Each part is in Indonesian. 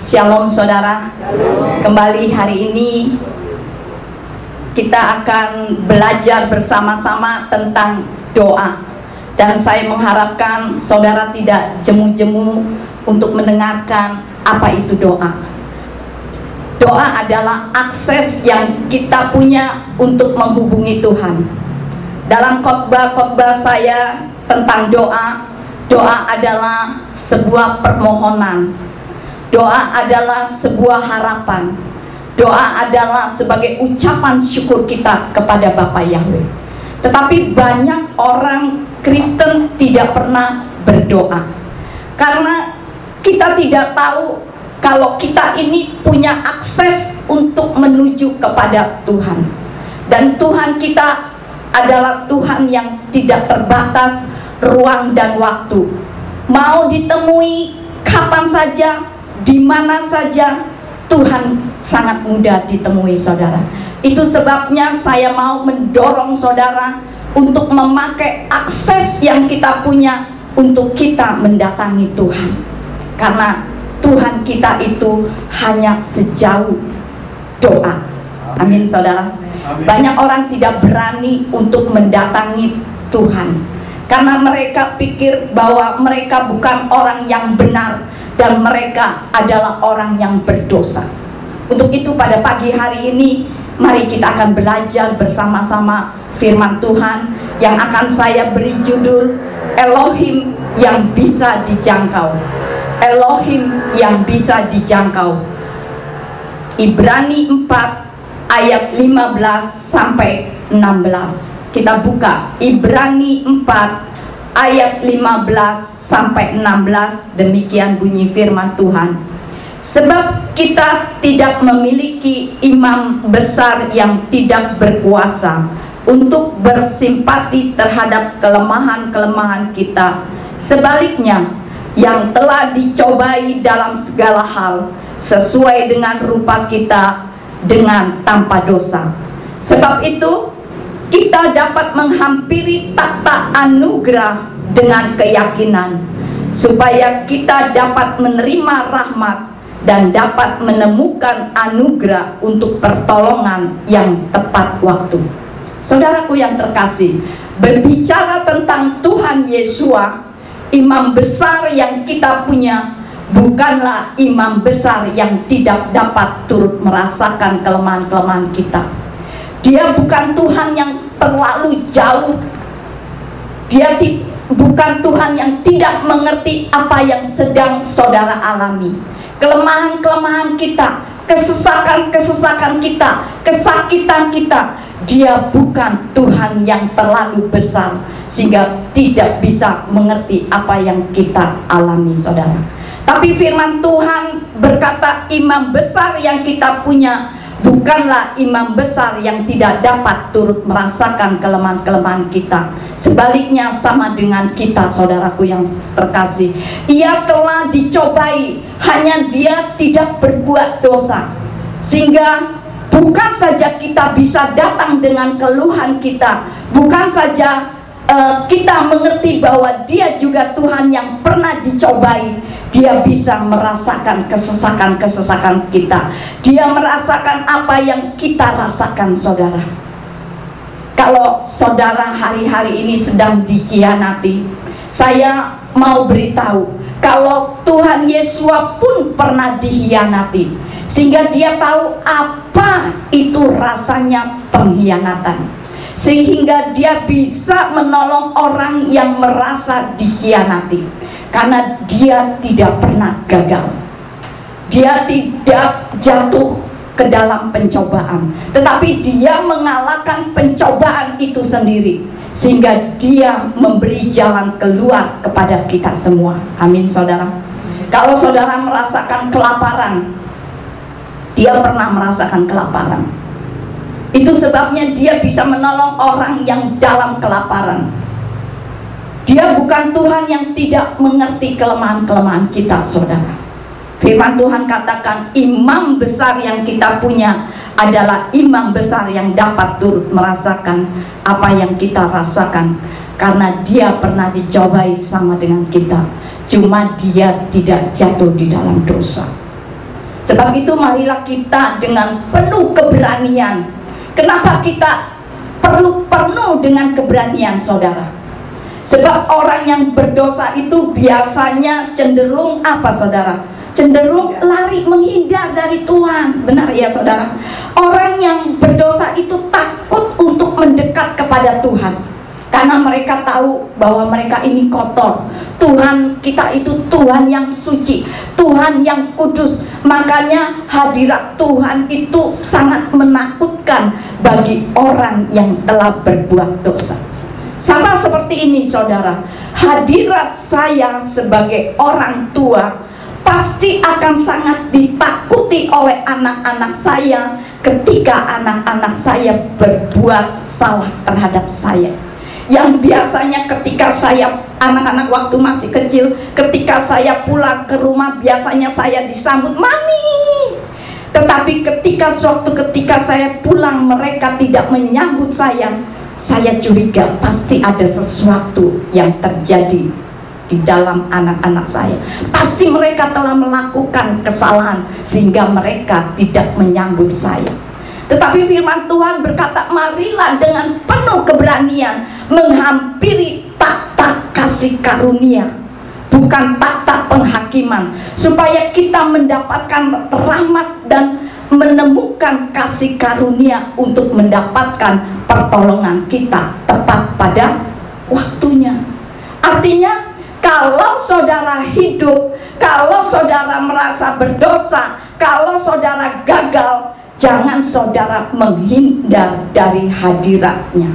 Shalom saudara. Kembali hari ini kita akan belajar bersama-sama tentang doa. Dan saya mengharapkan saudara tidak jemu-jemu untuk mendengarkan apa itu doa. Doa adalah akses yang kita punya untuk menghubungi Tuhan. Dalam khotbah-khotbah saya tentang doa, doa adalah sebuah permohonan. Doa adalah sebuah harapan. Doa adalah sebagai ucapan syukur kita kepada Bapa Yahweh. Tetapi banyak orang Kristen tidak pernah berdoa, karena kita tidak tahu kalau kita ini punya akses untuk menuju kepada Tuhan. Dan Tuhan kita adalah Tuhan yang tidak terbatas ruang dan waktu. Mau ditemui kapan saja, di mana saja, Tuhan sangat mudah ditemui saudara. Itu sebabnya saya mau mendorong saudara untuk memakai akses yang kita punya untuk kita mendatangi Tuhan. Karena Tuhan kita itu hanya sejauh doa. Amin saudara. Banyak orang tidak berani untuk mendatangi Tuhan karena mereka pikir bahwa mereka bukan orang yang benar dan mereka adalah orang yang berdosa. Untuk itu pada pagi hari ini mari kita akan belajar bersama-sama firman Tuhan yang akan saya beri judul Elohim yang bisa dijangkau. Elohim yang bisa dijangkau. Ibrani 4 ayat 15 sampai 16. Kita buka Ibrani 4 ayat 15 sampai 16. Demikian bunyi firman Tuhan. Sebab kita tidak memiliki imam besar yang tidak berkuasa untuk bersimpati terhadap kelemahan-kelemahan kita. Sebaliknya, yang telah dicobai dalam segala hal sesuai dengan rupa kita dengan tanpa dosa. Sebab itu kita dapat menghampiri takhta anugerah dengan keyakinan, supaya kita dapat menerima rahmat dan dapat menemukan anugerah untuk pertolongan yang tepat waktu. Saudaraku yang terkasih, berbicara tentang Tuhan Yesua, imam besar yang kita punya, bukanlah imam besar yang tidak dapat turut merasakan kelemahan-kelemahan kita. Dia bukan Tuhan yang terlalu jauh. Dia bukan Tuhan yang tidak mengerti apa yang sedang saudara alami. Kelemahan-kelemahan kita, kesesakan-kesesakan kita, kesakitan kita. Dia bukan Tuhan yang terlalu besar sehingga tidak bisa mengerti apa yang kita alami saudara. Tapi firman Tuhan berkata imam besar yang kita punya bukanlah imam besar yang tidak dapat turut merasakan kelemahan-kelemahan kita. Sebaliknya sama dengan kita saudaraku yang terkasih. Ia telah dicobai, hanya dia tidak berbuat dosa. Sehingga bukan saja kita bisa datang dengan keluhan kita, bukan saja kita mengerti bahwa dia juga Tuhan yang pernah dicobai. Dia bisa merasakan kesesakan-kesesakan kita. Dia merasakan apa yang kita rasakan saudara. Kalau saudara hari-hari ini sedang dikhianati, saya mau beritahu kalau Tuhan Yesus pun pernah dikhianati, sehingga dia tahu apa itu rasanya pengkhianatan, sehingga dia bisa menolong orang yang merasa dikhianati, karena dia tidak pernah gagal. Dia tidak jatuh ke dalam pencobaan, tetapi dia mengalahkan pencobaan itu sendiri, sehingga dia memberi jalan keluar kepada kita semua. Amin saudara. Kalau saudara merasakan kelaparan, dia pernah merasakan kelaparan. Itu sebabnya dia bisa menolong orang yang dalam kelaparan. Dia bukan Tuhan yang tidak mengerti kelemahan-kelemahan kita saudara. Firman Tuhan katakan imam besar yang kita punya adalah imam besar yang dapat turut merasakan apa yang kita rasakan, karena dia pernah dicobai sama dengan kita, cuma dia tidak jatuh di dalam dosa. Sebab itu marilah kita dengan penuh keberanian. Kenapa kita perlu penuh dengan keberanian, saudara? Sebab orang yang berdosa itu biasanya cenderung apa, saudara? Cenderung lari, menghindar dari Tuhan. Benar ya, saudara? Orang yang berdosa itu takut untuk mendekat kepada Tuhan, karena mereka tahu bahwa mereka ini kotor. Tuhan kita itu Tuhan yang suci, Tuhan yang kudus. Makanya hadirat Tuhan itu sangat menakutkan bagi orang yang telah berbuat dosa. Sama seperti ini, saudara. Hadirat saya sebagai orang tua pasti akan sangat ditakuti oleh anak-anak saya ketika anak-anak saya berbuat salah terhadap saya. Yang biasanya ketika saya anak-anak waktu masih kecil, ketika saya pulang ke rumah biasanya saya disambut mami. Tetapi ketika saya pulang mereka tidak menyambut saya curiga pasti ada sesuatu yang terjadi di dalam anak-anak saya. Pasti mereka telah melakukan kesalahan sehingga mereka tidak menyambut saya. Tetapi firman Tuhan berkata, marilah dengan penuh keberanian menghampiri takhta kasih karunia, bukan takhta penghakiman, supaya kita mendapatkan rahmat dan menemukan kasih karunia untuk mendapatkan pertolongan kita tepat pada waktunya. Artinya, kalau saudara hidup, kalau saudara merasa berdosa, kalau saudara gagal, jangan saudara menghindar dari hadiratnya.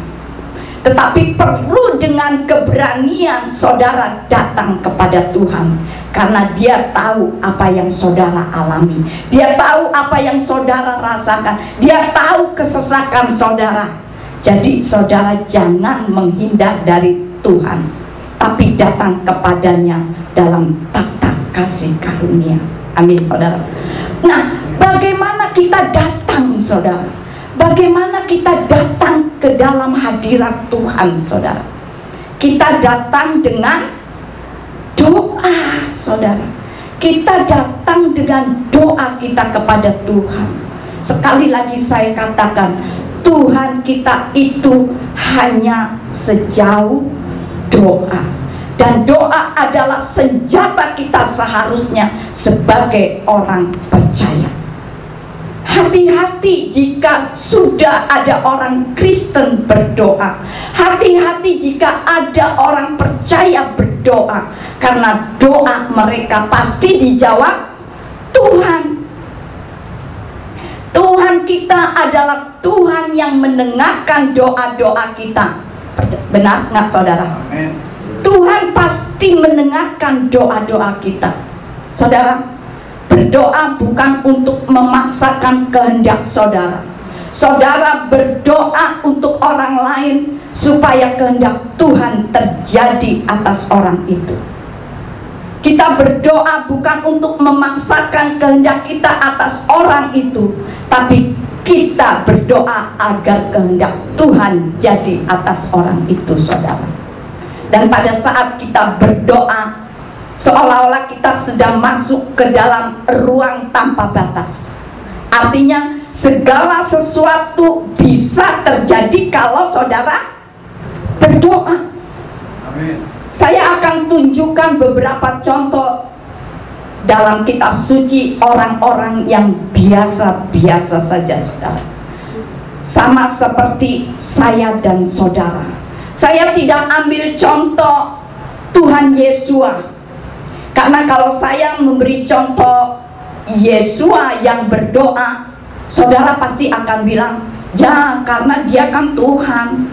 Tetapi perlu dengan keberanian saudara datang kepada Tuhan, karena Dia tahu apa yang saudara alami, Dia tahu apa yang saudara rasakan, Dia tahu kesesakan saudara. Jadi saudara jangan menghindar dari Tuhan, tapi datang kepadanya dalam takhta kasih karunia. Amin, saudara. Nah, bagaimana kita datang, saudara? Bagaimana kita datang ke dalam hadirat Tuhan, saudara? Kita datang dengan doa, saudara. Kita datang dengan doa kita kepada Tuhan. Sekali lagi saya katakan, Tuhan kita itu hanya sejauh doa. Dan doa adalah senjata kita seharusnya sebagai orang percaya. Hati-hati jika sudah ada orang Kristen berdoa. Hati-hati jika ada orang percaya berdoa, karena doa mereka pasti dijawab Tuhan. Tuhan kita adalah Tuhan yang mendengarkan doa-doa kita. Benar nggak, saudara? Amen. Tuhan pasti mendengarkan doa-doa kita. Saudara, berdoa bukan untuk memaksakan kehendak saudara. Saudara berdoa untuk orang lain supaya kehendak Tuhan terjadi atas orang itu. Kita berdoa bukan untuk memaksakan kehendak kita atas orang itu, tapi kita berdoa agar kehendak Tuhan jadi atas orang itu, saudara. Dan pada saat kita berdoa, seolah-olah kita sedang masuk ke dalam ruang tanpa batas. Artinya segala sesuatu bisa terjadi kalau saudara berdoa. Amin. Saya akan tunjukkan beberapa contoh dalam kitab suci orang-orang yang biasa-biasa saja, saudara. Sama seperti saya dan saudara. Saya tidak ambil contoh Tuhan Yesua, karena kalau saya memberi contoh Yesua yang berdoa, saudara pasti akan bilang, ya karena dia kan Tuhan.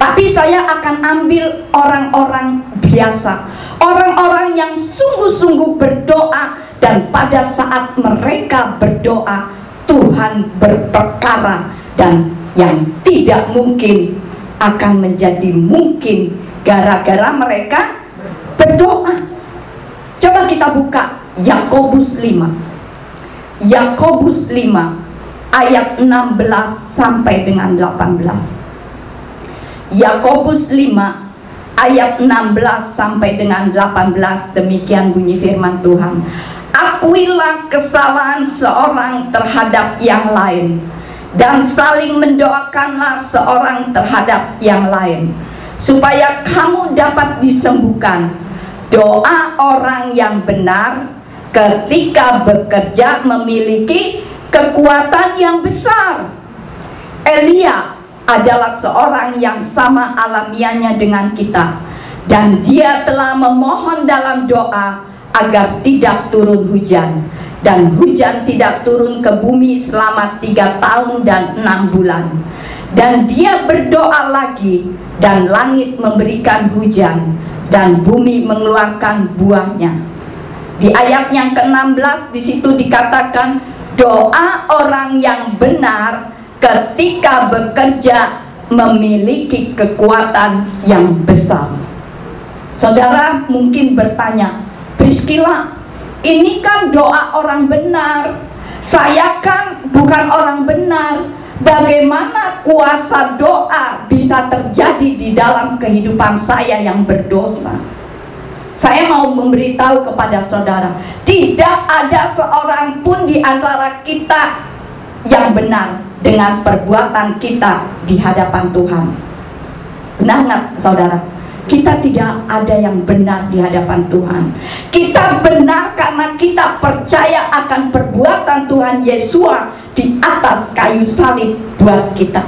Tapi saya akan ambil orang-orang biasa, orang-orang yang sungguh-sungguh berdoa, dan pada saat mereka berdoa, Tuhan berperkara, dan yang tidak mungkin akan menjadi mungkin gara-gara mereka berdoa. Coba kita buka Yakobus 5. Yakobus 5 ayat 16 sampai dengan 18. Yakobus 5 ayat 16 sampai dengan 18, demikian bunyi firman Tuhan. Akuilah kesalahan seorang terhadap yang lain, dan saling mendoakanlah seorang terhadap yang lain, supaya kamu dapat disembuhkan. Doa orang yang benar ketika bekerja memiliki kekuatan yang besar. Elia adalah seorang yang sama alamiahnya dengan kita, dan dia telah memohon dalam doa agar tidak turun hujan, dan hujan tidak turun ke bumi selama 3 tahun dan 6 bulan. Dan dia berdoa lagi, dan langit memberikan hujan, dan bumi mengeluarkan buahnya. Di ayat yang ke-16 di situ dikatakan, doa orang yang benar ketika bekerja memiliki kekuatan yang besar. Saudara mungkin bertanya, Priscilla, ini kan doa orang benar, saya kan bukan orang benar. Bagaimana kuasa doa bisa terjadi di dalam kehidupan saya yang berdosa? Saya mau memberitahu kepada saudara, tidak ada seorang pun di antara kita yang benar dengan perbuatan kita di hadapan Tuhan. Benar nggak saudara? Kita tidak ada yang benar di hadapan Tuhan. Kita benar karena kita percaya akan perbuatan Tuhan Yesus di atas kayu salib buat kita.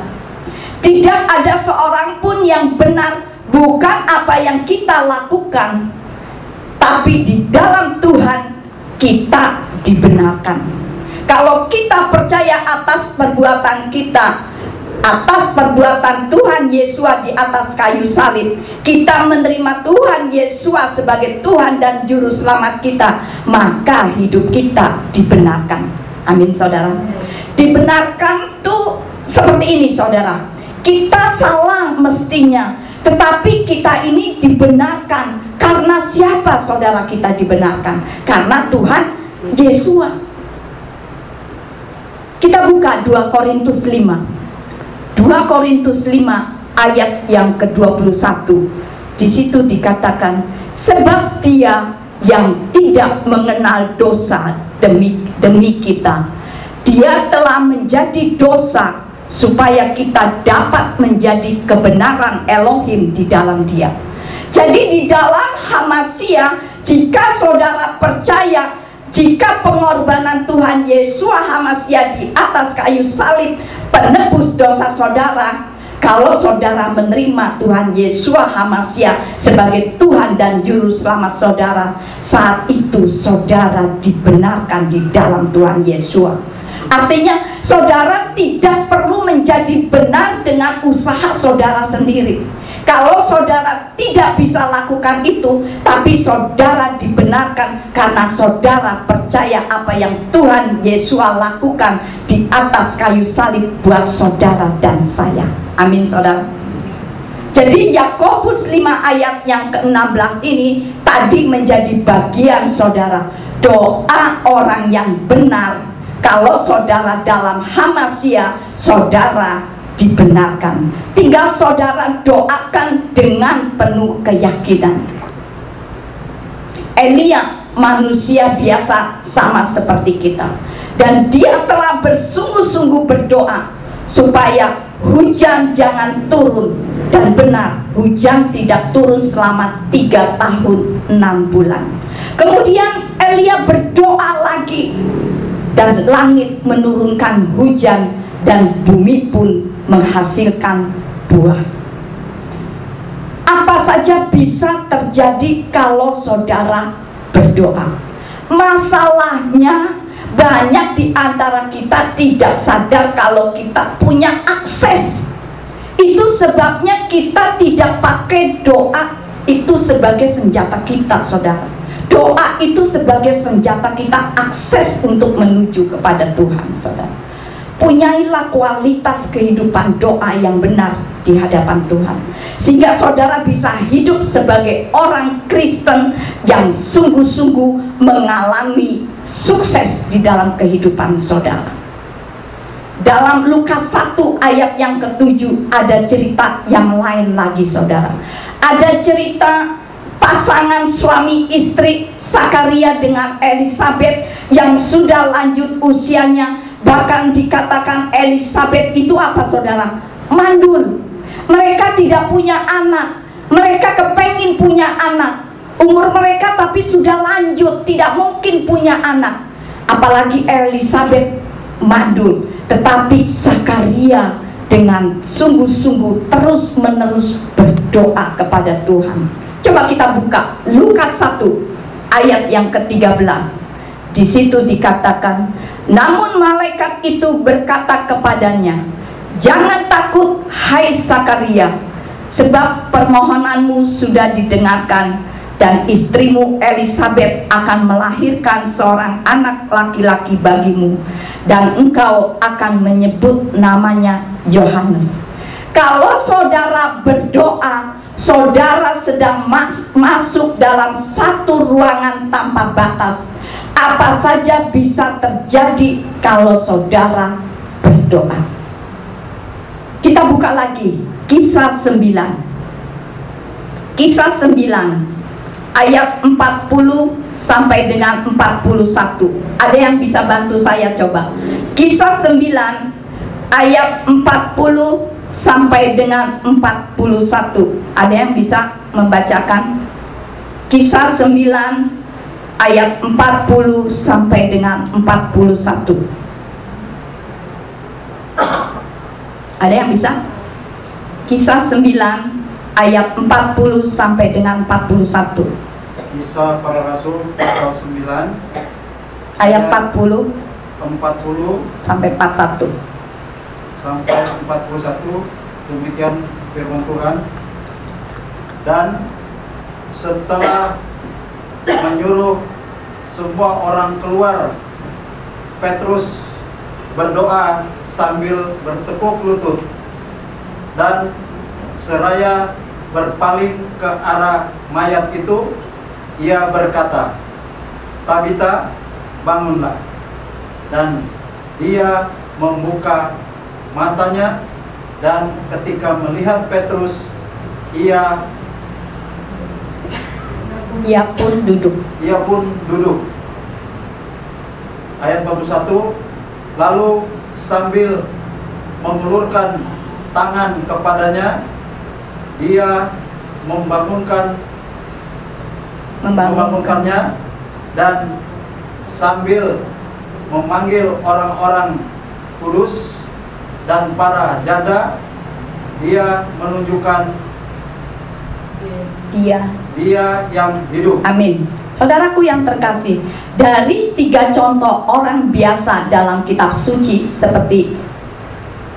Tidak ada seorang pun yang benar, bukan apa yang kita lakukan, tapi di dalam Tuhan kita dibenarkan. Kalau kita percaya atas perbuatan kita, atas perbuatan Tuhan Yesus di atas kayu salib, kita menerima Tuhan Yesus sebagai Tuhan dan Juru Selamat kita, maka hidup kita dibenarkan. Amin saudara. Dibenarkan tuh seperti ini saudara, kita salah mestinya, tetapi kita ini dibenarkan. Karena siapa saudara kita dibenarkan? Karena Tuhan Yesus. Kita buka 2 Korintus 5. 2 Korintus 5 ayat yang ke-21. Di situ dikatakan, sebab dia yang tidak mengenal dosa demi kita, dia telah menjadi dosa supaya kita dapat menjadi kebenaran Elohim di dalam dia. Jadi di dalam Hamasia, jika saudara percaya, jika pengorbanan Tuhan Yesus Hamasia di atas kayu salib penebus dosa saudara, kalau saudara menerima Tuhan Yesus Hamasia sebagai Tuhan dan Juru Selamat saudara, saat itu saudara dibenarkan di dalam Tuhan Yesus. Artinya saudara tidak perlu menjadi benar dengan usaha saudara sendiri. Kalau saudara tidak bisa lakukan itu, tapi saudara dibenarkan karena saudara percaya apa yang Tuhan Yesus lakukan di atas kayu salib buat saudara dan saya. Amin saudara. Jadi Yakobus 5 ayat yang ke-16 ini tadi menjadi bagian saudara, doa orang yang benar. Kalau saudara dalam Hamasia, saudara dibenarkan. Tinggal saudara doakan dengan penuh keyakinan. Elia manusia biasa sama seperti kita, dan dia telah bersungguh-sungguh berdoa supaya hujan jangan turun. Dan benar, hujan tidak turun selama 3 tahun 6 bulan. Kemudian Elia berdoa lagi, dan langit menurunkan hujan, dan bumi pun menghasilkan buah. Apa saja bisa terjadi kalau saudara berdoa. Masalahnya banyak di antara kita tidak sadar kalau kita punya akses. Itu sebabnya kita tidak pakai doa itu sebagai senjata kita saudara. Doa itu sebagai senjata kita akses untuk menuju kepada Tuhan saudara. Punyailah kualitas kehidupan doa yang benar di hadapan Tuhan, sehingga saudara bisa hidup sebagai orang Kristen yang sungguh-sungguh mengalami sukses di dalam kehidupan saudara. Dalam Lukas 1 ayat yang ke-7 ada cerita yang lain lagi saudara. Ada cerita pasangan suami istri Zakaria dengan Elisabet yang sudah lanjut usianya. Bahkan dikatakan Elisabet itu apa saudara? Mandul. Mereka tidak punya anak. Mereka kepengin punya anak. Umur mereka tapi sudah lanjut, tidak mungkin punya anak. Apalagi Elisabet mandul. Tetapi Zakaria dengan sungguh-sungguh terus-menerus berdoa kepada Tuhan. Coba kita buka Lukas 1 ayat yang ke-13. Di situ dikatakan, namun malaikat itu berkata kepadanya, jangan takut hai Zakaria, sebab permohonanmu sudah didengarkan, dan istrimu Elisabet akan melahirkan seorang anak laki-laki bagimu, dan engkau akan menyebut namanya Yohanes. Kalau saudara berdoa, saudara sedang masuk dalam satu ruangan tanpa batas. Apa saja bisa terjadi kalau saudara berdoa. Kita buka lagi Kisah 9. Kisah 9 ayat 40 sampai dengan 41. Ada yang bisa bantu saya coba? Kisah 9 ayat 40 sampai dengan 41. Ada yang bisa membacakan? Kisah 9 ayat 40 sampai dengan 41. Ada yang bisa? Kisah 9 ayat 40 sampai dengan 41. Kisah para Rasul pasal 9 ayat 40 sampai 41. Sampai 41. Demikian firman Tuhan. Dan setelah menyuruh semua orang keluar, Petrus berdoa sambil bertekuk lutut, dan seraya berpaling ke arah mayat itu, ia berkata, Tabita, bangunlah. Dan dia membuka matanya, dan ketika melihat Petrus, ia pun duduk. Ayat 41. Lalu sambil mengulurkan tangan kepadanya, dia membangunkannya, dan sambil memanggil orang-orang kudus dan para janda, dia menunjukkan dia yang hidup. Amin. Saudaraku yang terkasih, dari 3 contoh orang biasa dalam kitab suci seperti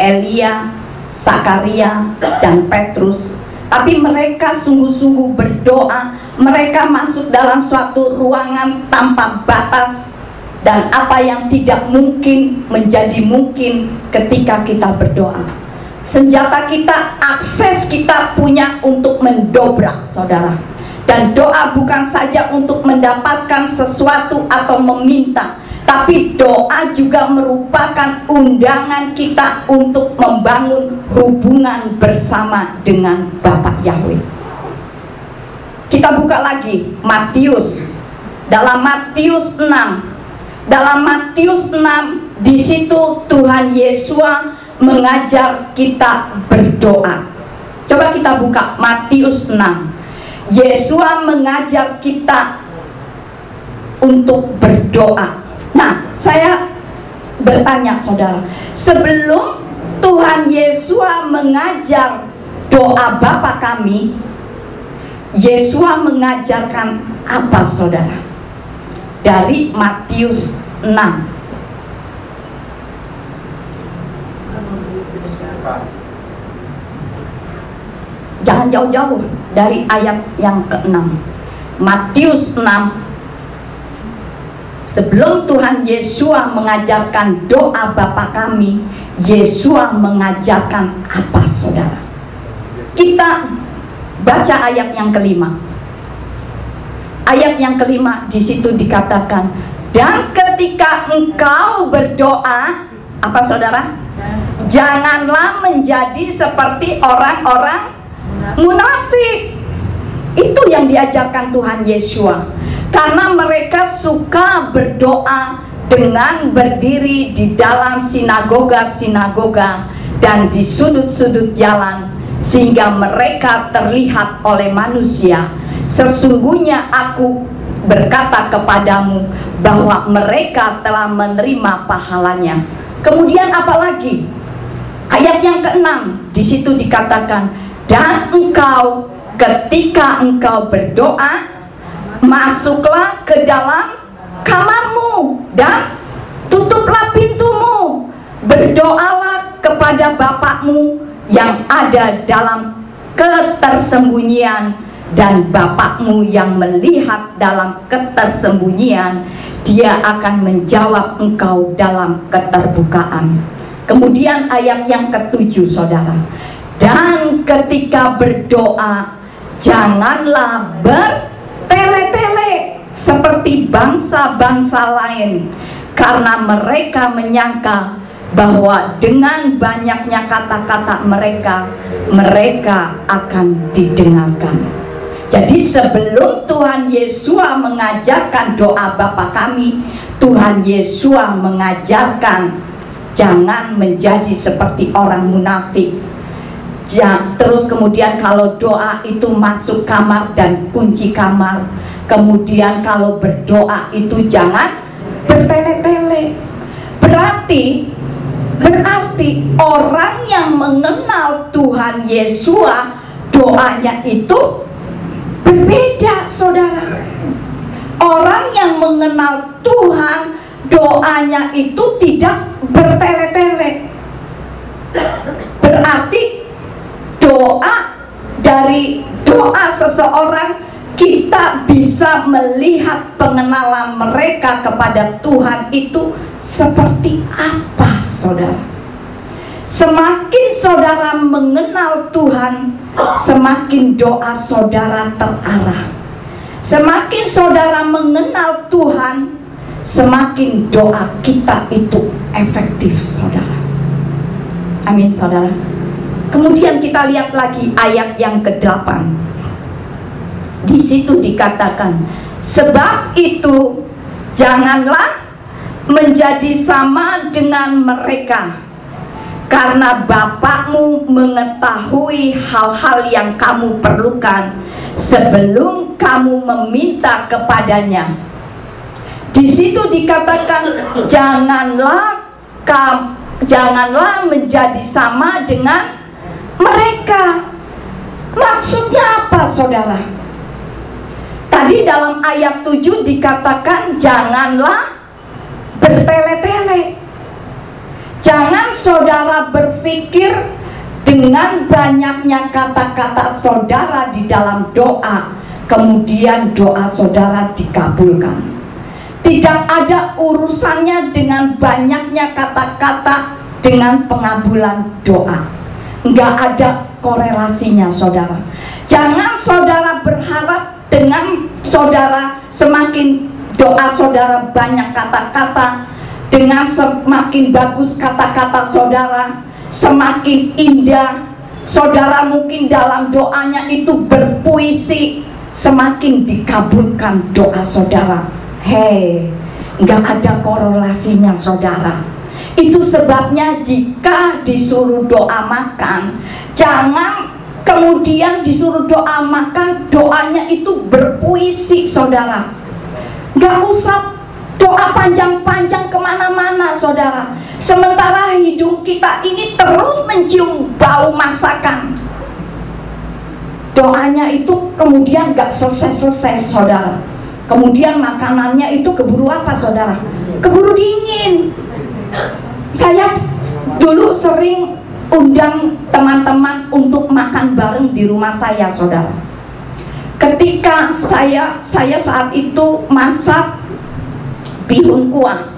Elia, Zakaria, dan Petrus, tapi mereka sungguh-sungguh berdoa. Mereka masuk dalam suatu ruangan tanpa batas, dan apa yang tidak mungkin menjadi mungkin ketika kita berdoa. Senjata kita, akses kita punya untuk mendobrak, saudara. Dan doa bukan saja untuk mendapatkan sesuatu atau meminta, tapi doa juga merupakan undangan kita untuk membangun hubungan bersama dengan Bapa Yahweh. Kita buka lagi Matius. Dalam Matius 6. Dalam Matius 6, di situ Tuhan Yesus mengajar kita berdoa. Coba kita buka Matius 6. Yesus mengajar kita untuk berdoa. Nah, saya bertanya saudara, sebelum Tuhan Yesus mengajar doa Bapa kami, Yesus mengajarkan apa saudara? Dari Matius 6. Jangan jauh-jauh dari ayat yang ke-6. Matius 6. Sebelum Tuhan Yesus mengajarkan doa Bapa kami, Yesus mengajarkan apa saudara? Kita baca ayat yang kelima. Ayat yang kelima di situ dikatakan, dan ketika engkau berdoa, apa saudara? Janganlah menjadi seperti orang-orang munafik. Itu yang diajarkan Tuhan Yesua. Karena mereka suka berdoa dengan berdiri di dalam sinagoga-sinagoga dan di sudut-sudut jalan, sehingga mereka terlihat oleh manusia. Sesungguhnya aku berkata kepadamu bahwa mereka telah menerima pahalanya. Kemudian apalagi? Ayat yang ke-6, di situ dikatakan, dan engkau ketika engkau berdoa, masuklah ke dalam kamarmu dan tutuplah pintumu, berdoalah kepada Bapakmu yang ada dalam ketersembunyian, dan Bapakmu yang melihat dalam ketersembunyian, Dia akan menjawab engkau dalam keterbukaan. Kemudian ayat yang ke-7, saudara, dan ketika berdoa, janganlah bertele-tele seperti bangsa-bangsa lain, karena mereka menyangka bahwa dengan banyaknya kata-kata mereka akan didengarkan. Jadi sebelum Tuhan Yesua mengajarkan doa Bapa kami, Tuhan Yesua mengajarkan jangan menjadi seperti orang munafik. Terus kemudian kalau doa itu masuk kamar dan kunci kamar. Kemudian kalau berdoa itu jangan bertele-tele. Berarti orang yang mengenal Tuhan Yesua, doanya itu berbeda, saudara. Orang yang mengenal Tuhan, doanya itu tidak bertele-tele. Berarti dari doa seseorang, kita bisa melihat pengenalan mereka kepada Tuhan itu seperti apa, saudara. Semakin saudara mengenal Tuhan, semakin doa saudara terarah. Semakin saudara mengenal Tuhan, semakin doa kita itu efektif, saudara. Amin, saudara. Kemudian kita lihat lagi ayat yang ke-8. Di situ dikatakan, sebab itu janganlah menjadi sama dengan mereka, karena Bapakmu mengetahui hal-hal yang kamu perlukan sebelum kamu meminta kepadanya. Di situ dikatakan janganlah menjadi sama dengan mereka. Maksudnya apa, saudara? Tadi dalam ayat 7 dikatakan janganlah bertele-tele. Jangan saudara berpikir dengan banyaknya kata-kata saudara di dalam doa, kemudian doa saudara dikabulkan. Tidak ada urusannya dengan banyaknya kata-kata dengan pengabulan doa. Enggak ada korelasinya, saudara. Jangan saudara berharap dengan saudara semakin doa saudara banyak kata-kata, dengan semakin bagus kata-kata saudara, semakin indah saudara mungkin dalam doanya itu berpuisi, semakin dikabulkan doa saudara. Hei, enggak ada korelasinya, saudara. Itu sebabnya jika disuruh doa makan, jangan kemudian disuruh doa makan, doanya itu berpuisi, saudara. Gak usah doa panjang-panjang kemana-mana, saudara. Sementara hidung kita ini terus mencium bau masakan, doanya itu kemudian gak selesai-selesai, saudara. Kemudian makanannya itu keburu apa, saudara? Keburu dingin. Saya dulu sering undang teman-teman untuk makan bareng di rumah saya, saudara. Ketika saya saat itu masak bihun kuah.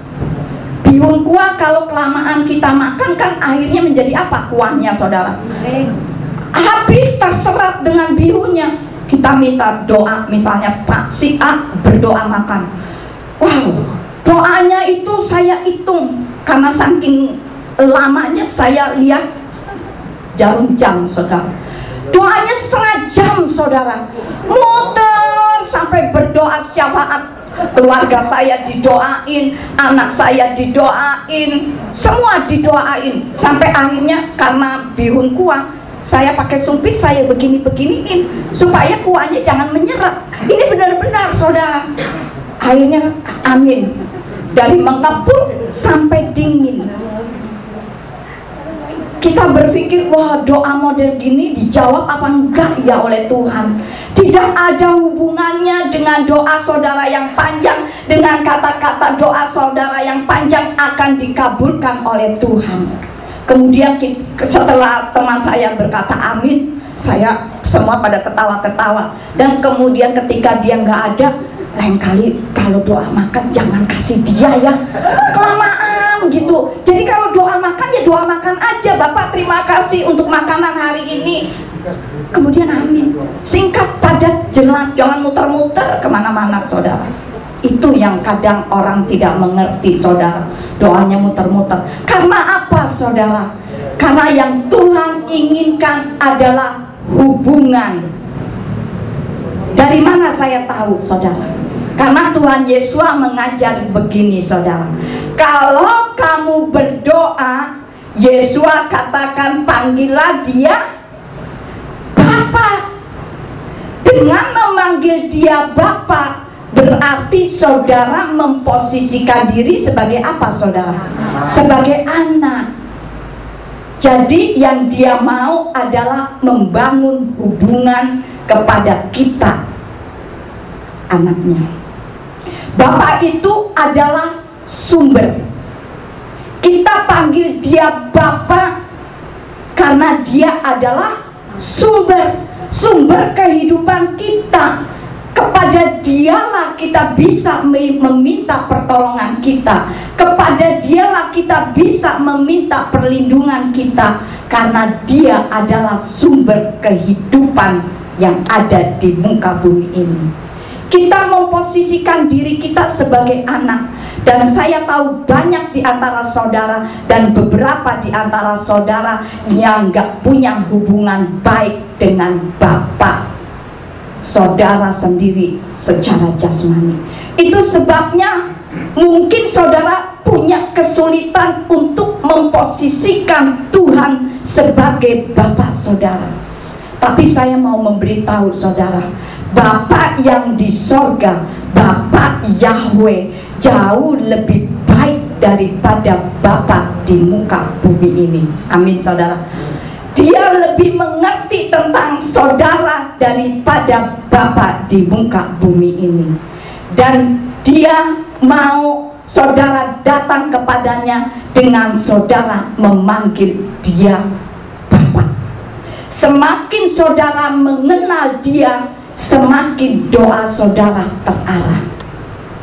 Bihun kuah kalau kelamaan kita makan kan akhirnya menjadi apa kuahnya, saudara? Habis terserat dengan bihunnya. Kita minta doa, misalnya Pak si A berdoa makan. Wow, doanya itu saya hitung karena saking lamanya saya lihat jarum jam, saudara. Doanya setengah jam saudara, muter sampai berdoa syafaat. Keluarga saya didoain, anak saya didoain, semua didoain. Sampai akhirnya karena bihun kuah, saya pakai sumpit, saya begini-beginiin supaya kuahnya jangan menyerap. Ini benar-benar saudara. Akhirnya amin, dari mengepul sampai dingin. Kita berpikir, wah, doa model gini dijawab apa enggak ya oleh Tuhan. Tidak ada hubungannya dengan doa saudara yang panjang, dengan kata-kata doa saudara yang panjang akan dikabulkan oleh Tuhan. Kemudian setelah teman saya berkata amin, saya semua pada ketawa-ketawa. Dan kemudian ketika dia nggak ada, lain kali kalau doa makan jangan kasih dia ya, kelamaan gitu. Jadi kalau doa makan ya doa makan aja, Bapak terima kasih untuk makanan hari ini. Kemudian amin, singkat padat jelas, jangan muter-muter kemana-mana saudara. Itu yang kadang orang tidak mengerti saudara, doanya muter-muter. Karena apa saudara? Karena yang Tuhan inginkan adalah hubungan. Dari mana saya tahu saudara? Karena Tuhan Yesus mengajar begini saudara, kalau kamu berdoa, Yesus katakan panggillah dia Bapa. Dengan memanggil dia Bapa, berarti saudara memposisikan diri sebagai apa saudara? Sebagai anak. Jadi yang dia mau adalah membangun hubungan kepada kita, anaknya. Bapak itu adalah sumber. Kita panggil dia Bapa karena dia adalah sumber kehidupan kita. Kepada dialah kita bisa meminta pertolongan kita. Kepada dialah kita bisa meminta perlindungan kita. Karena dia adalah sumber kehidupan yang ada di muka bumi ini. Kita memposisikan diri kita sebagai anak. Dan saya tahu banyak di antara saudara dan beberapa di antara saudara yang gak punya hubungan baik dengan Bapak saudara sendiri secara jasmani. Itu sebabnya mungkin saudara punya kesulitan untuk memposisikan Tuhan sebagai Bapak saudara. Tapi saya mau memberitahu saudara, Bapak yang di sorga, Bapak Yahweh, jauh lebih baik daripada Bapak di muka bumi ini. Amin saudara. Dia lebih mengerti tentang saudara daripada Bapak di muka bumi ini. Dan dia mau saudara datang kepadanya dengan saudara memanggil dia Bapak. Semakin saudara mengenal dia, semakin doa saudara terarah.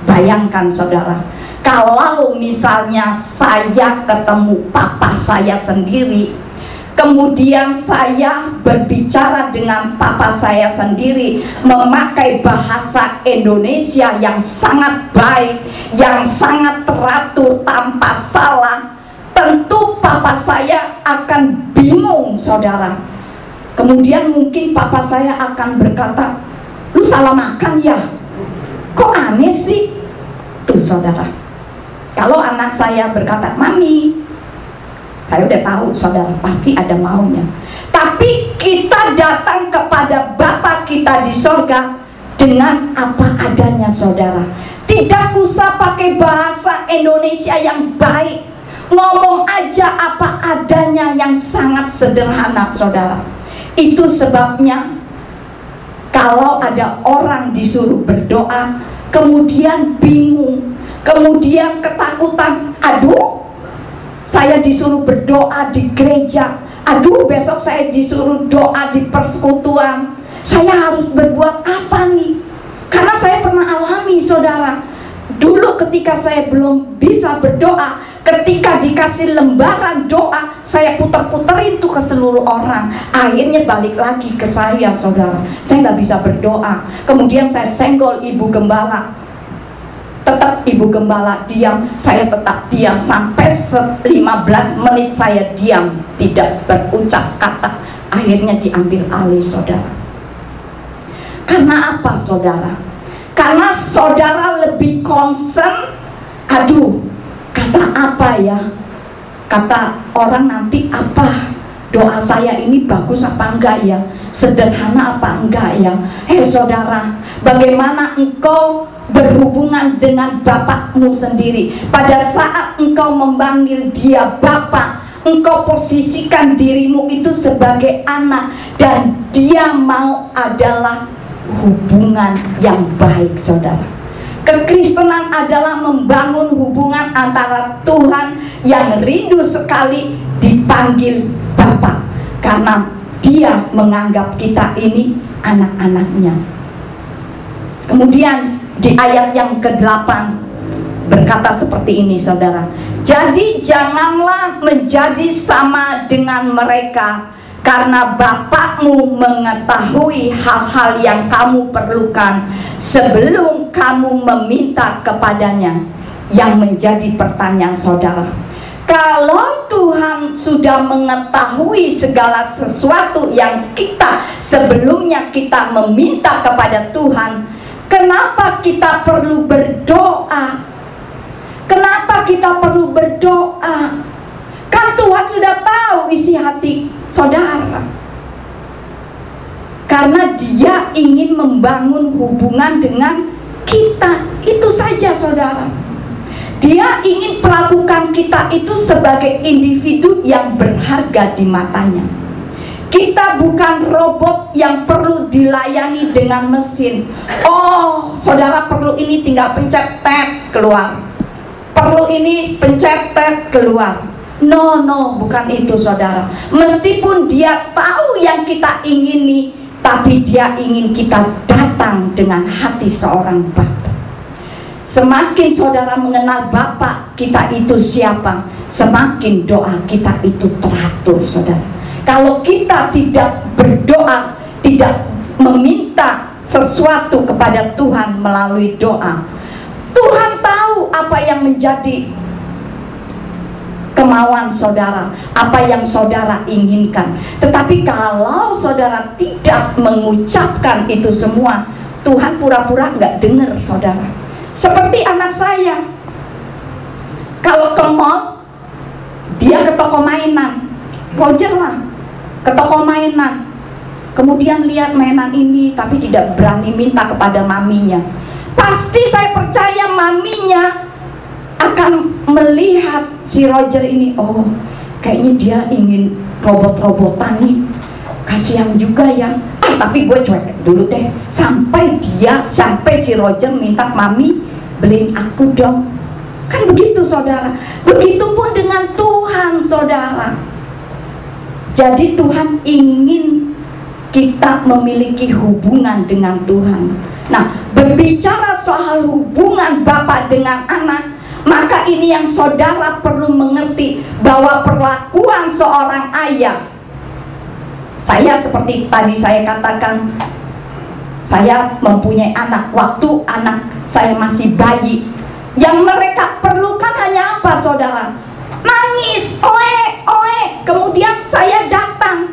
Bayangkan saudara, kalau misalnya saya ketemu papa saya sendiri, kemudian saya berbicara dengan papa saya sendiri, memakai bahasa Indonesia yang sangat baik, yang sangat teratur tanpa salah, tentu papa saya akan bingung saudara. Kemudian mungkin papa saya akan berkata, lu salah makan ya? Kok aneh sih? Tuh saudara, kalau anak saya berkata, Mami, saya udah tahu saudara, pasti ada maunya. Tapi kita datang kepada Bapa kita di sorga dengan apa adanya saudara. Tidak usah pakai bahasa Indonesia yang baik, ngomong aja apa adanya yang sangat sederhana saudara. Itu sebabnya kalau ada orang disuruh berdoa, kemudian bingung, kemudian ketakutan, aduh saya disuruh berdoa di gereja, aduh besok saya disuruh doa di persekutuan, saya harus berbuat apa nih? Karena saya pernah alami saudara, dulu ketika saya belum bisa berdoa, ketika dikasih lembaran doa, saya puter-puterin tuh ke seluruh orang. Akhirnya balik lagi ke saya saudara, saya nggak bisa berdoa. Kemudian saya senggol ibu gembala, tetap ibu gembala diam, saya tetap diam. Sampai 15 menit saya diam, tidak berucap kata. Akhirnya diambil alih saudara. Karena apa, saudara? Karena saudara lebih concern, aduh, kata apa ya? Kata orang nanti apa? Doa saya ini bagus apa enggak ya? Sederhana apa enggak ya? Hei saudara, bagaimana engkau berhubungan dengan bapakmu sendiri? Pada saat engkau memanggil dia bapak, engkau posisikan dirimu itu sebagai anak, dan dia mau adalah hubungan yang baik, saudara. Kekristenan adalah membangun hubungan antara Tuhan yang rindu sekali dipanggil Bapa, karena dia menganggap kita ini anak-anaknya. Kemudian di ayat yang ke-8 berkata seperti ini, saudara. Jadi janganlah menjadi sama dengan mereka, karena Bapakmu mengetahui hal-hal yang kamu perlukan sebelum kamu meminta kepadanya. Yang menjadi pertanyaan saudara, kalau Tuhan sudah mengetahui segala sesuatu yang kita sebelumnya kita meminta kepada Tuhan, kenapa kita perlu berdoa? Kenapa kita perlu berdoa? Kan Tuhan sudah tahu isi hati saudara. Karena dia ingin membangun hubungan dengan kita. Itu saja, saudara. Dia ingin perlakukan kita itu sebagai individu yang berharga di matanya. Kita bukan robot yang perlu dilayani dengan mesin. Oh, saudara perlu ini tinggal pencet tet keluar. Perlu ini pencet tet keluar. No, bukan itu, saudara. Meskipun dia tahu yang kita ingini, tapi dia ingin kita datang dengan hati seorang Bapa. Semakin saudara mengenal Bapa kita itu siapa, semakin doa kita itu teratur, saudara. Kalau kita tidak berdoa, tidak meminta sesuatu kepada Tuhan melalui doa, Tuhan tahu apa yang menjadi kemauan saudara, apa yang saudara inginkan. Tetapi kalau saudara tidak mengucapkan itu semua, Tuhan pura-pura nggak dengar, saudara. Seperti anak saya, kalau ke mall, dia ke toko mainan, Roger lah, ke toko mainan, kemudian lihat mainan ini, tapi tidak berani minta kepada maminya. Pasti saya percaya maminya akan melihat si Roger ini, oh kayaknya dia ingin robot-robotan nih, kasihan juga ya. Tapi gue cuek dulu deh, sampai si Roger minta mami beliin aku dong. Kan begitu, saudara. Begitupun dengan Tuhan, saudara. Jadi Tuhan ingin kita memiliki hubungan dengan Tuhan. Nah, berbicara soal hubungan Bapa dengan anak, maka ini yang saudara perlu mengerti, bahwa perlakuan seorang ayah, saya seperti tadi saya katakan, saya mempunyai anak, waktu anak saya masih bayi, yang mereka perlukan hanya apa, saudara? Nangis, oe, kemudian saya datang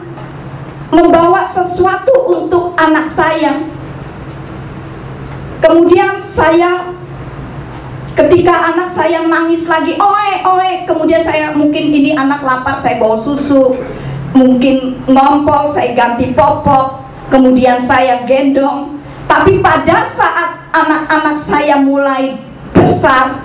membawa sesuatu untuk anak saya. Kemudian saya, ketika anak saya nangis lagi, oe, kemudian saya, mungkin ini anak lapar, saya bawa susu, mungkin ngompol, saya ganti popok, kemudian saya gendong. Tapi pada saat anak-anak saya mulai besar,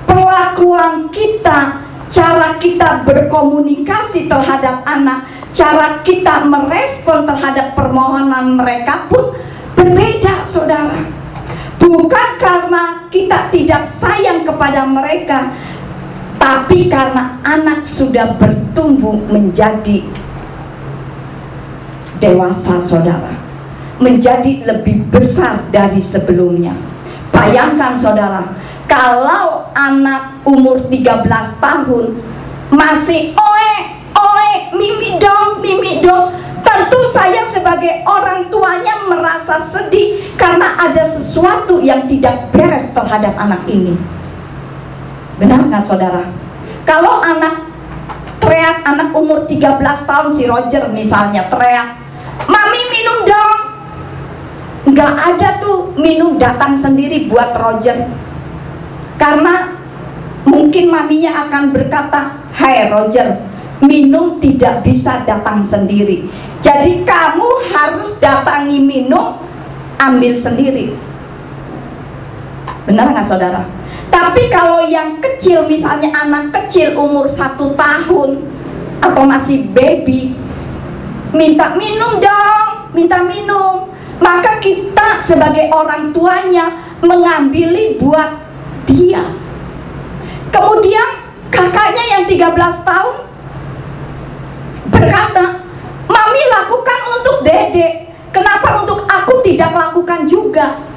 perlakuan kita, cara kita berkomunikasi terhadap anak, cara kita merespon terhadap permohonan mereka pun berbeda, saudara. Bukan karena kita tidak sayang kepada mereka, tapi karena anak sudah bertumbuh menjadi dewasa, saudara, menjadi lebih besar dari sebelumnya. Bayangkan, saudara, kalau anak umur 13 tahun masih oe, mimi dong, tentu saya sebagai orang tuanya merasa sedih karena ada sesuatu yang tidak beres terhadap anak ini. Benar nggak, saudara? Kalau anak teriak, anak umur 13 tahun, si Roger misalnya teriak, mami minum dong. Nggak ada tuh minum datang sendiri buat Roger. Karena mungkin maminya akan berkata, "Hai Roger, minum tidak bisa datang sendiri. Jadi kamu harus datangi minum, ambil sendiri." Benar nggak saudara? Tapi kalau yang kecil, misalnya anak kecil umur 1 tahun atau masih baby, minta minum dong, minta minum, maka kita sebagai orang tuanya mengambil buat dia. Kemudian kakaknya yang 13 tahun berkata, "Mami lakukan untuk Dedek, kenapa untuk aku tidak lakukan juga?"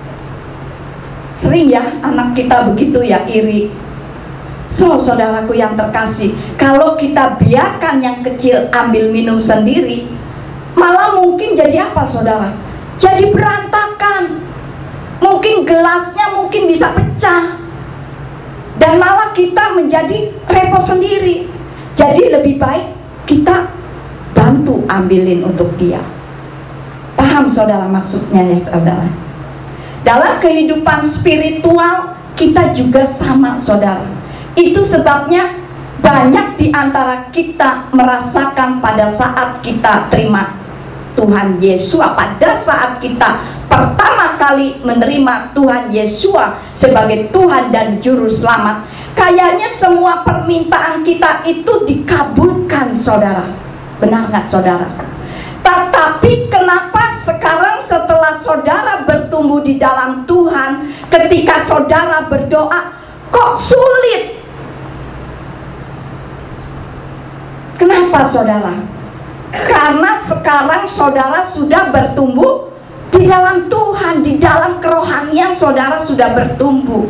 Sering ya anak kita begitu ya, iri. So, saudaraku yang terkasih, kalau kita biarkan yang kecil ambil minum sendiri, malah mungkin jadi apa saudara? Jadi berantakan. Mungkin gelasnya mungkin bisa pecah. Dan malah kita menjadi repot sendiri. Jadi lebih baik kita bantu ambilin untuk dia. Paham saudara maksudnya ya saudara? Dalam kehidupan spiritual kita juga sama saudara. Itu sebabnya banyak di antara kita merasakan pada saat kita terima Tuhan Yesus, pada saat kita pertama kali menerima Tuhan Yesus sebagai Tuhan dan Juru Selamat, kayaknya semua permintaan kita itu dikabulkan saudara. Benar nggak saudara? Tetapi kenapa sekarang setelah saudara bertumbuh di dalam Tuhan, ketika saudara berdoa kok sulit? Kenapa saudara? Karena sekarang saudara sudah bertumbuh di dalam Tuhan, di dalam kerohanian saudara sudah bertumbuh.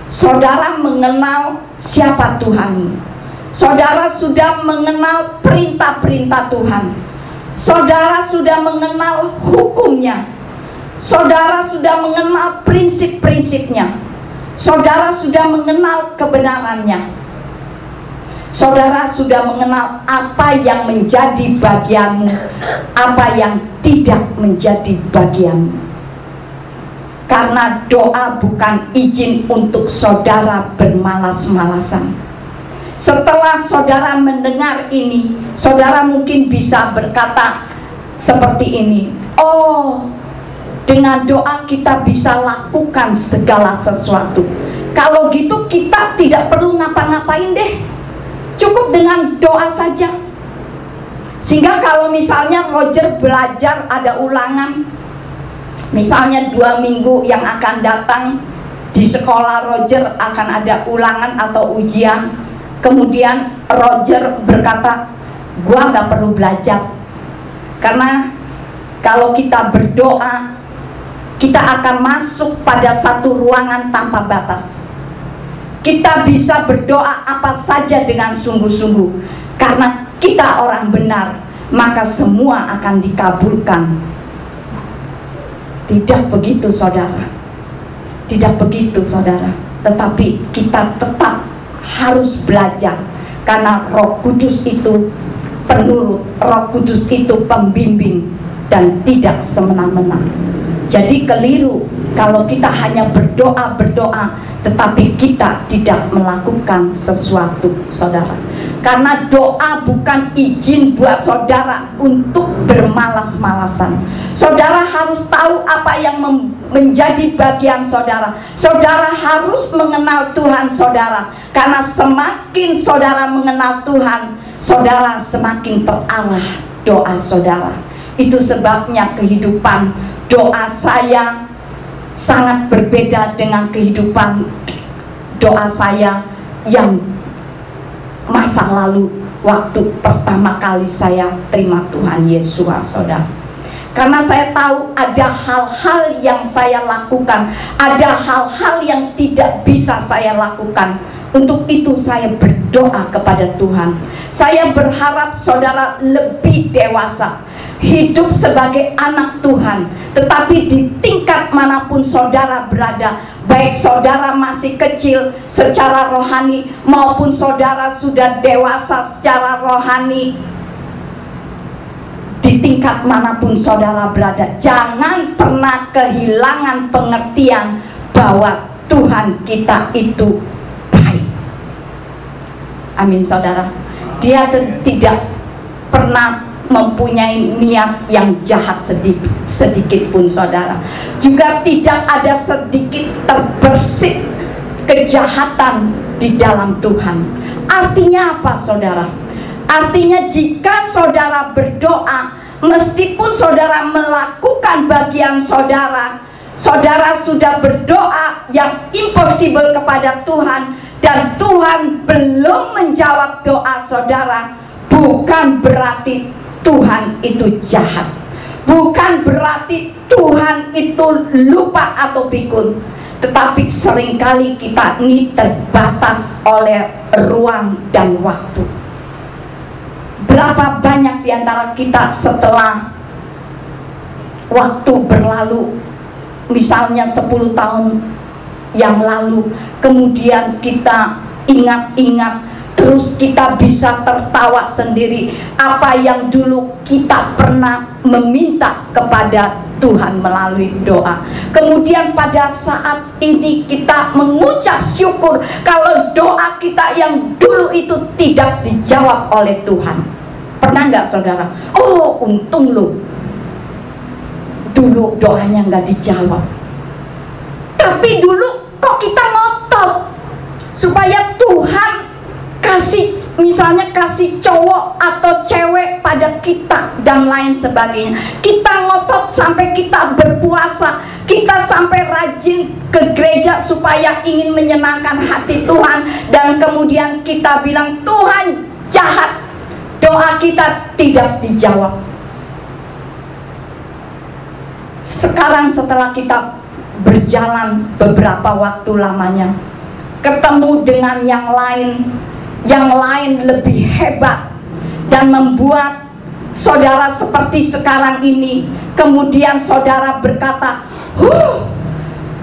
Saudara mengenal siapa Tuhan. Saudara sudah mengenal perintah-perintah Tuhan. Saudara sudah mengenal hukumnya. Saudara sudah mengenal prinsip-prinsipnya. Saudara sudah mengenal kebenarannya. Saudara sudah mengenal apa yang menjadi bagianmu, apa yang tidak menjadi bagianmu. Karena doa bukan izin untuk saudara bermalas-malasan. Setelah saudara mendengar ini, saudara mungkin bisa berkata seperti ini, "Oh, dengan doa kita bisa lakukan segala sesuatu. Kalau gitu kita tidak perlu ngapa-ngapain deh. Cukup dengan doa saja." Sehingga kalau misalnya Roger belajar ada ulangan, misalnya 2 minggu yang akan datang di sekolah Roger akan ada ulangan atau ujian, kemudian Roger berkata, "Gua nggak perlu belajar." Karena kalau kita berdoa, kita akan masuk pada satu ruangan tanpa batas. Kita bisa berdoa apa saja dengan sungguh-sungguh. Karena kita orang benar, maka semua akan dikabulkan. Tidak begitu saudara. Tidak begitu saudara. Tetapi kita tetap harus belajar. Karena Roh Kudus itu penurut, Roh Kudus itu pembimbing, dan tidak semena-mena. Jadi keliru kalau kita hanya berdoa tetapi kita tidak melakukan sesuatu saudara. Karena doa bukan izin buat saudara untuk bermalas-malasan. Saudara harus tahu apa yang menjadi bagian saudara. Saudara harus mengenal Tuhan saudara. Karena semakin saudara mengenal Tuhan, saudara semakin terarah doa saudara. Itu sebabnya kehidupan doa saya sangat berbeda dengan kehidupan doa saya yang masa lalu waktu pertama kali saya terima Tuhan Yesus saudara. Karena saya tahu ada hal-hal yang saya lakukan, ada hal-hal yang tidak bisa saya lakukan. Untuk itu saya berdoa kepada Tuhan. Saya berharap saudara lebih dewasa, hidup sebagai anak Tuhan. Tetapi di tingkat manapun saudara berada, baik saudara masih kecil secara rohani maupun saudara sudah dewasa secara rohani, di tingkat manapun saudara berada, jangan pernah kehilangan pengertian bahwa Tuhan kita itu baik. Amin saudara. Dia tidak pernah mempunyai niat yang jahat sedikit pun saudara. Juga tidak ada sedikit terbersit kejahatan di dalam Tuhan. Artinya apa saudara? Artinya jika saudara berdoa, meskipun saudara melakukan bagian saudara, saudara sudah berdoa yang impossible kepada Tuhan, dan Tuhan belum menjawab doa saudara, bukan berarti Tuhan itu jahat, bukan berarti Tuhan itu lupa atau pikun, tetapi seringkali kita ini terbatas oleh ruang dan waktu. Berapa banyak di antara kita setelah waktu berlalu, misalnya 10 tahun yang lalu, kemudian kita ingat-ingat, terus kita bisa tertawa sendiri apa yang dulu kita pernah meminta kepada Tuhan melalui doa. Kemudian pada saat ini kita mengucap syukur kalau doa kita yang dulu itu tidak dijawab oleh Tuhan. Pernah nggak saudara? Oh, untung loh dulu doanya nggak dijawab. Tapi dulu kok kita ngotot supaya Tuhan kasih, misalnya kasih cowok atau cewek pada kita dan lain sebagainya. Kita ngotot sampai kita berpuasa, kita sampai rajin ke gereja supaya ingin menyenangkan hati Tuhan, dan kemudian kita bilang Tuhan jahat, doa kita tidak dijawab. Sekarang setelah kita berjalan beberapa waktu lamanya, ketemu dengan yang lain lebih hebat, dan membuat saudara seperti sekarang ini. Kemudian saudara berkata,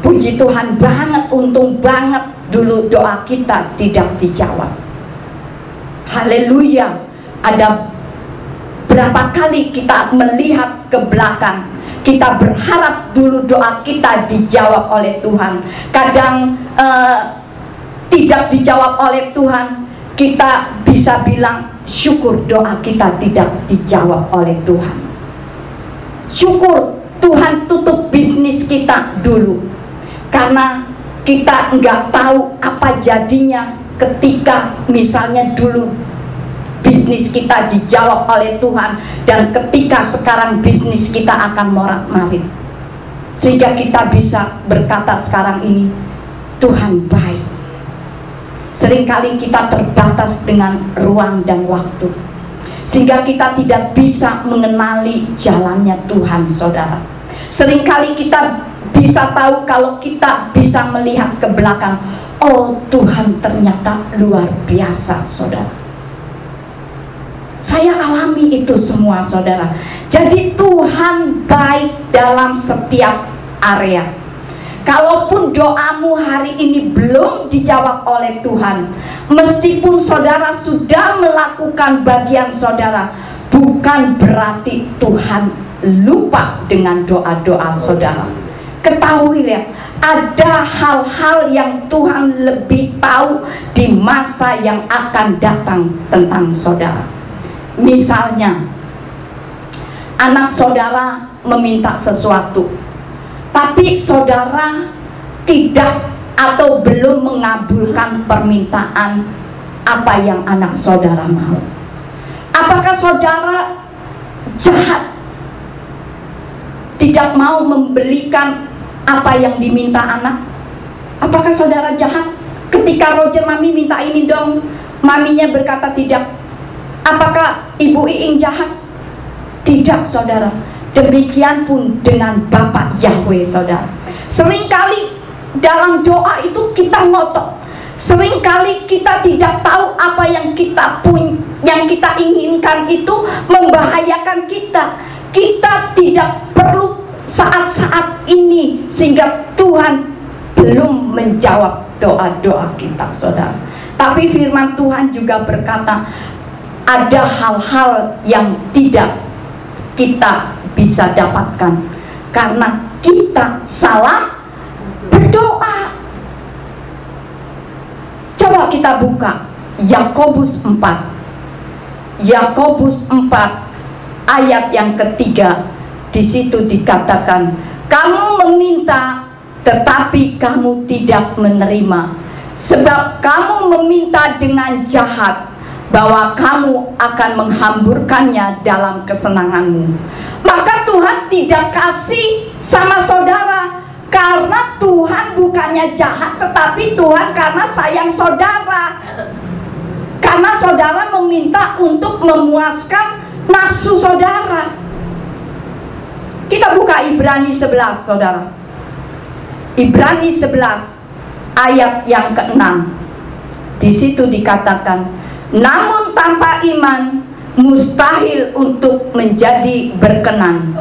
puji Tuhan banget, untung banget dulu doa kita tidak dijawab. Haleluya. Ada berapa kali kita melihat ke belakang, kita berharap dulu doa kita dijawab oleh Tuhan. Kadang tidak dijawab oleh Tuhan, kita bisa bilang syukur doa kita tidak dijawab oleh Tuhan. Syukur Tuhan tutup bisnis kita dulu, karena kita nggak tahu apa jadinya ketika misalnya dulu bisnis kita dijawab oleh Tuhan, dan ketika sekarang bisnis kita akan morat-marit, sehingga kita bisa berkata sekarang ini Tuhan baik. Seringkali kita terbatas dengan ruang dan waktu, sehingga kita tidak bisa mengenali jalannya Tuhan saudara. Seringkali kita bisa tahu kalau kita bisa melihat ke belakang, oh Tuhan ternyata luar biasa saudara. Saya alami itu semua saudara. Jadi Tuhan baik dalam setiap area. Kalaupun doamu hari ini belum dijawab oleh Tuhan, meskipun saudara sudah melakukan bagian saudara, bukan berarti Tuhan lupa dengan doa-doa saudara. Ketahuilah, ada hal-hal yang Tuhan lebih tahu di masa yang akan datang tentang saudara. Misalnya, anak saudara meminta sesuatu, tapi saudara tidak atau belum mengabulkan permintaan apa yang anak saudara mau. Apakah saudara jahat, tidak mau membelikan apa yang diminta anak? Apakah saudara jahat ketika Roger, mami minta ini dong, maminya berkata tidak? Apakah Ibu Iing jahat? Tidak saudara. Demikian pun dengan Bapak Yahweh saudara. Seringkali dalam doa itu kita ngotot, seringkali kita tidak tahu apa yang kita inginkan itu membahayakan kita. Kita tidak perlu saat-saat ini, sehingga Tuhan belum menjawab doa-doa kita saudara. Tapi firman Tuhan juga berkata, ada hal-hal yang tidak kita bisa dapatkan? Karena kita salah berdoa. Coba kita buka Yakobus 4. Yakobus 4 ayat yang ketiga. Di situ dikatakan, kamu meminta tetapi kamu tidak menerima, sebab kamu meminta dengan jahat, bahwa kamu akan menghamburkannya dalam kesenanganmu. Maka Tuhan tidak kasih sama saudara karena Tuhan bukannya jahat, tetapi Tuhan karena sayang saudara. Karena saudara meminta untuk memuaskan nafsu saudara. Kita buka Ibrani 11, saudara. Ibrani 11 ayat yang ke-6. Di situ dikatakan, namun tanpa iman mustahil untuk menjadi berkenan.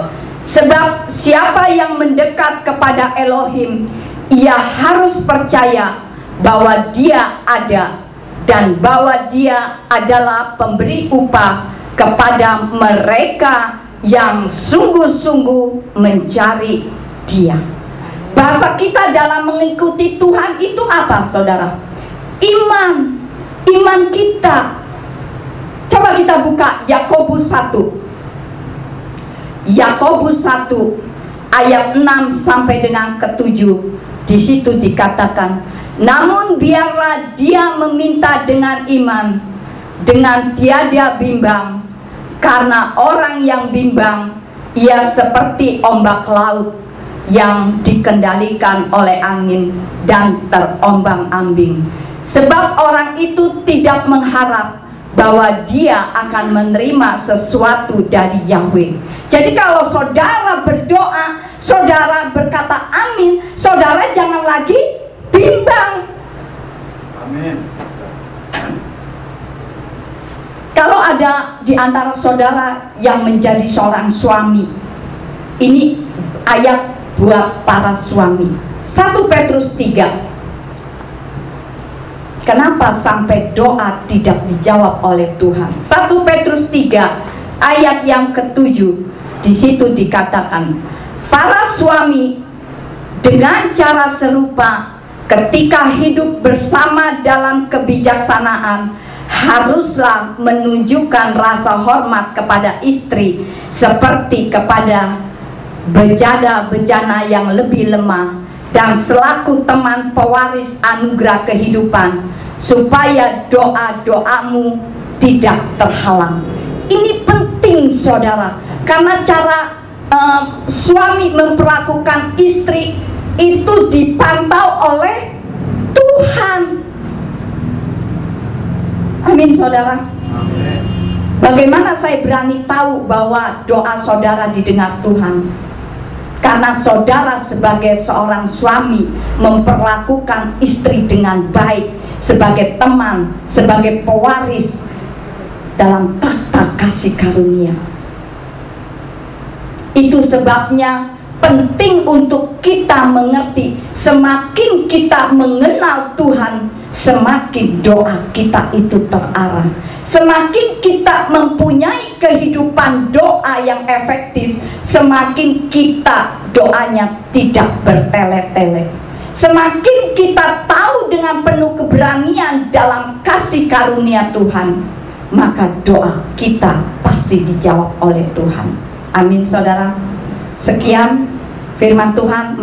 Sebab siapa yang mendekat kepada Elohim, ia harus percaya bahwa Dia ada dan bahwa Dia adalah pemberi upah kepada mereka yang sungguh-sungguh mencari Dia. Bahasa kita dalam mengikuti Tuhan itu apa, saudara? Iman. Iman kita. Coba kita buka Yakobus 1. Yakobus 1 ayat 6 sampai dengan ke-7. Di situ dikatakan, namun biarlah dia meminta dengan iman, dengan tiada bimbang, karena orang yang bimbang ia seperti ombak laut yang dikendalikan oleh angin dan terombang-ambing. Sebab orang itu tidak mengharap bahwa dia akan menerima sesuatu dari Yahweh. Jadi kalau saudara berdoa, saudara berkata amin, saudara jangan lagi bimbang. Amin. Kalau ada di antara saudara yang menjadi seorang suami, ini ayat buat para suami. 1 Petrus 3. Kenapa sampai doa tidak dijawab oleh Tuhan? 1 Petrus 3 ayat yang ke-7. Di situ dikatakan, para suami dengan cara serupa ketika hidup bersama dalam kebijaksanaan haruslah menunjukkan rasa hormat kepada istri seperti kepada bejana-bejana yang lebih lemah, dan selaku teman pewaris anugerah kehidupan, supaya doa-doamu tidak terhalang. Ini penting, saudara, karena cara suami memperlakukan istri itu dipantau oleh Tuhan. Amin, saudara. Amin. Bagaimana saya berani tahu bahwa doa saudara didengar Tuhan? Karena saudara sebagai seorang suami memperlakukan istri dengan baik, sebagai teman, sebagai pewaris dalam takhta kasih karunia. Itu sebabnya penting untuk kita mengerti, semakin kita mengenal Tuhan, semakin doa kita itu terarah. Semakin kita mempunyai kehidupan doa yang efektif, semakin kita doanya tidak bertele-tele. Semakin kita tahu dengan penuh keberanian dalam kasih karunia Tuhan, maka doa kita pasti dijawab oleh Tuhan. Amin, saudara. Sekian firman Tuhan.